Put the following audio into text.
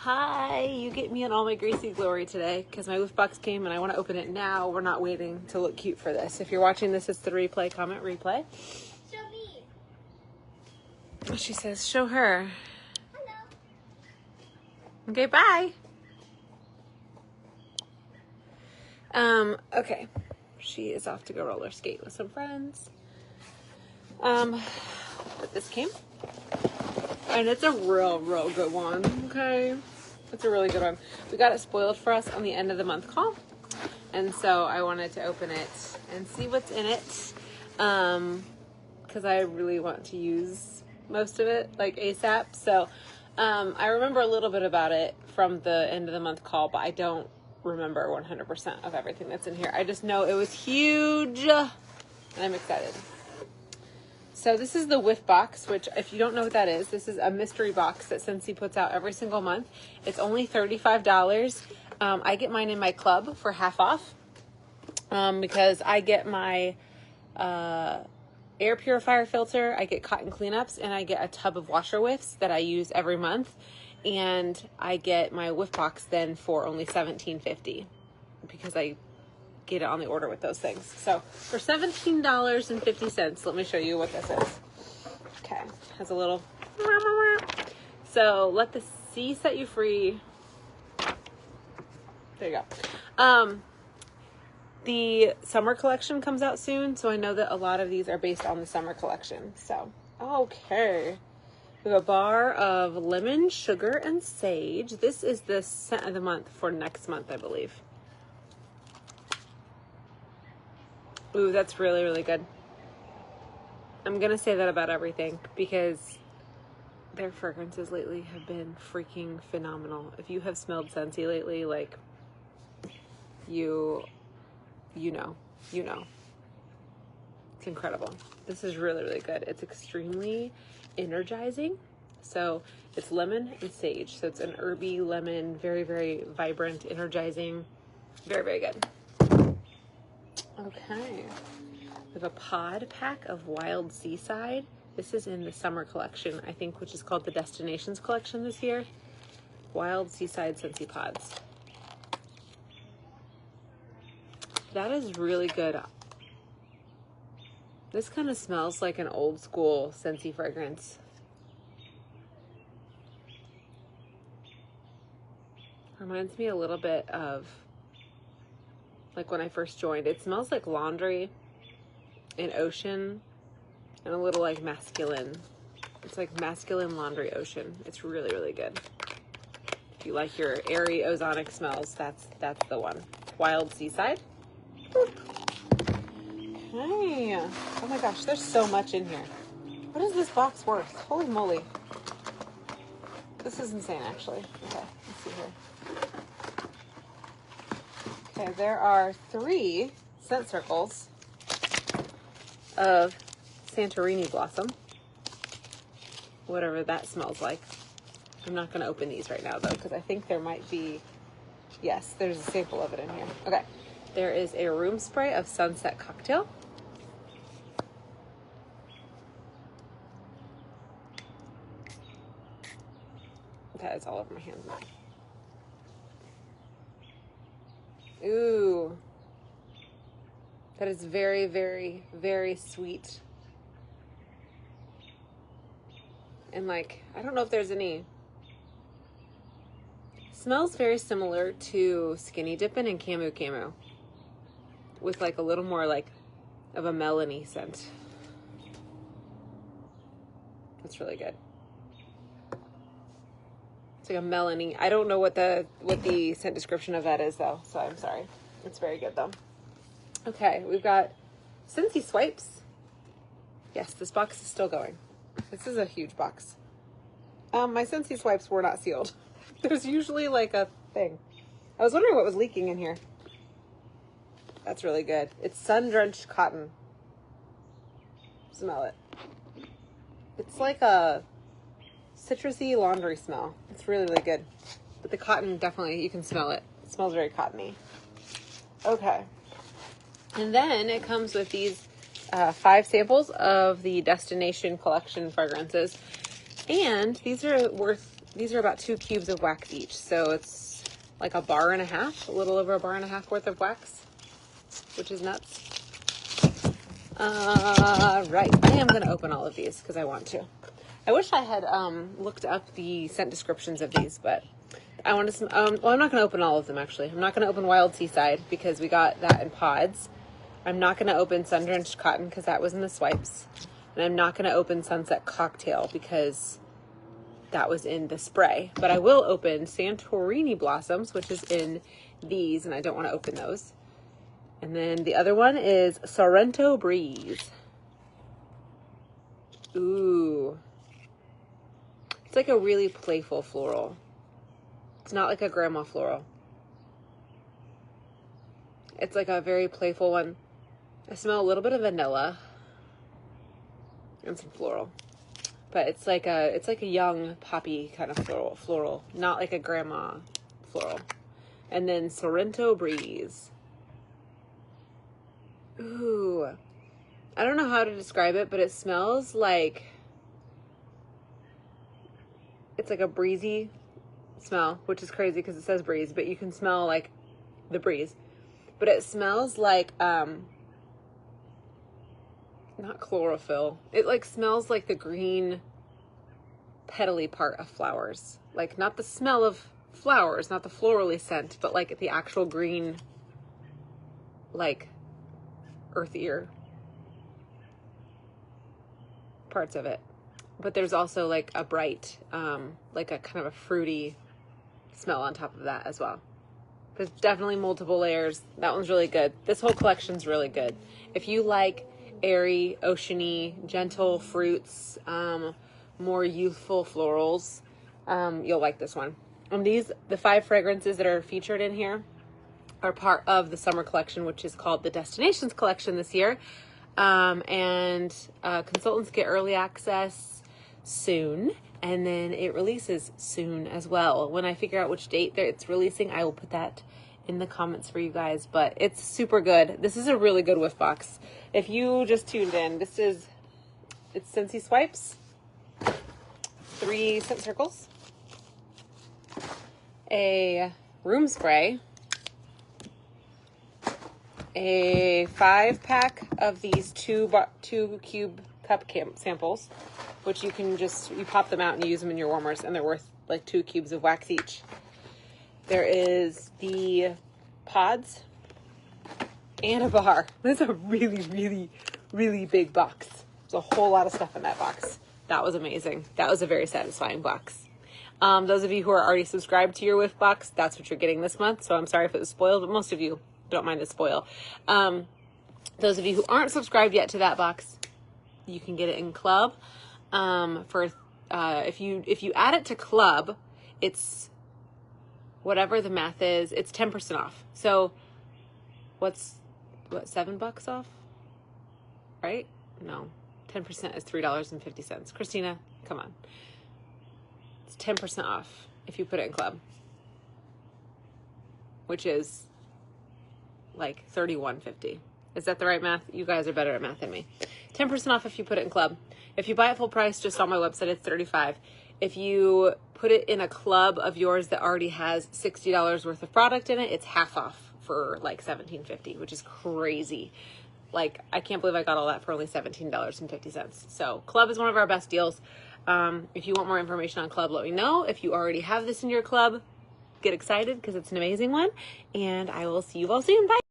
Hi, you get me in all my greasy glory today because my Whiff box came and I want to open it now. We're not waiting to look cute for this. If you're watching this, it's the replay. Comment replay. Show me. She says, show her. Hello. Okay, bye. Okay. She is off to go roller skate with some friends. But this came. And it's a real good one, okay? It's a really good one. We got it spoiled for us on the end of the month call. And so I wanted to open it and see what's in it. Because I really want to use most of it, like ASAP. So I remember a little bit about it from the end of the month call, but I don't remember 100% of everything that's in here. I just know it was huge. And I'm excited. So this is the Whiff box, which if you don't know what that is, this is a mystery box that Scentsy puts out every single month. It's only $35. I get mine in my club for half off because I get my air purifier filter, I get cotton cleanups, and I get a tub of washer whiffs that I use every month. And I get my Whiff box then for only $17.50 because I get it on the order with those things. So for $17.50, let me show you what this is. Okay, has a little, so let the sea set you free. There you go. The summer collection comes out soon, so I know that a lot of these are based on the summer collection. So, okay. We have a bar of lemon, sugar, and sage. This is the scent of the month for next month, I believe. Ooh, that's really good. I'm going to say that about everything because their fragrances lately have been freaking phenomenal. If you have smelled Scentsy lately, like, you know. It's incredible. This is really good. It's extremely energizing. So it's lemon and sage. So it's an herby lemon, very vibrant, energizing, very good. Okay, we have a pod pack of Wild Seaside. This is in the summer collection, I think, which is called the Destinations collection this year. Wild Seaside Scentsy pods. That is really good. This kind of smells like an old school Scentsy fragrance. Reminds me a little bit of like when I first joined. It smells like laundry and ocean and a little like masculine. It's like masculine laundry ocean. It's really good. If you like your airy ozonic smells, that's the one. Wild Seaside. Okay. Oh my gosh, there's so much in here. What is this box worth? Holy moly. This is insane, actually. Okay, let's see here. Okay, there are 3 scent circles of Santorini Blossom. Whatever that smells like. I'm not going to open these right now, though, because I think there might be... Yes, there's a sample of it in here. Okay. There is a room spray of Sunset Cocktail. That is all over my hands now. Ooh, that is very sweet. And like, I don't know if there's any, smells very similar to Skinny Dippin' and Camu Camu with like a little more like of a melony scent. That's really good. It's like a melony. I don't know what the scent description of that is though, so I'm sorry. It's very good though. Okay, we've got Scentsy swipes. Yes, this box is still going. This is a huge box. My Scentsy swipes were not sealed. There's usually like a thing. I was wondering what was leaking in here. That's really good. It's sun-drenched cotton. Smell it. It's like a citrusy laundry smell. It's really good. But the cotton, definitely, you can smell it. It smells very cottony. Okay. And then it comes with these 5 samples of the Destination Collection fragrances. And these are worth these are about 2 cubes of wax each. So it's like a bar and a half, a little over a bar and a half worth of wax, which is nuts. Right. I am going to open all of these because I want to. I wish I had looked up the scent descriptions of these, but I want to, well, I'm not going to open all of them, actually. I'm not going to open Wild Seaside because we got that in pods. I'm not going to open Sun Drenched Cotton because that was in the swipes. And I'm not going to open Sunset Cocktail because that was in the spray. But I will open Santorini Blossoms, which is in these, and I don't want to open those. And then the other one is Sorrento Breeze. Ooh. It's like a really playful floral. It's not like a grandma floral. It's like a very playful one. I smell a little bit of vanilla and some floral. But it's like a young poppy kind of floral, not like a grandma floral. And then Sorrento Breeze. Ooh. I don't know how to describe it, but it smells like, it's like a breezy smell, which is crazy because it says breeze, but you can smell like the breeze. But it smells like, not chlorophyll. It like smells like the green petally part of flowers. Like not the smell of flowers, not the florally scent, but like the actual green, like earthier parts of it. But there's also like a bright, like a kind of a fruity smell on top of that as well. There's definitely multiple layers. That one's really good. This whole collection's really good. If you like airy, oceany, gentle fruits, more youthful florals, you'll like this one. And the 5 fragrances that are featured in here are part of the summer collection, which is called the Destinations collection this year. Consultants get early access soon, and then it releases soon as well. When I figure out which date it's releasing, I will put that in the comments for you guys, but it's super good. This is a really good whiff box. If you just tuned in, it's Scentsy swipes, 3 scent circles, a room spray, a 5-pack of these 2 cube cup samples, which you pop them out and you use them in your warmers, and they're worth like 2 cubes of wax each. There is the pods and a bar. That's a really, really, really big box. There's a whole lot of stuff in that box. That was amazing. That was a very satisfying box. Those of you who are already subscribed to your Whiff box, that's what you're getting this month. So I'm sorry if it was spoiled, but most of you don't mind the spoil. Those of you who aren't subscribed yet to that box, you can get it in club. If you add it to club, it's whatever the math is, it's 10% off. So what's $7 off? Right? No. 10% is $3.50. Christina, come on. It's 10% off if you put it in club, which is like $31.50. Is that the right math? You guys are better at math than me. 10% off if you put it in club. If you buy it full price, just on my website, it's $35. If you put it in a club of yours that already has $60 worth of product in it, it's half off for like $17.50, which is crazy. Like, I can't believe I got all that for only $17.50. So club is one of our best deals. If you want more information on club, let me know. If you already have this in your club, get excited because it's an amazing one. And I will see you all soon. Bye.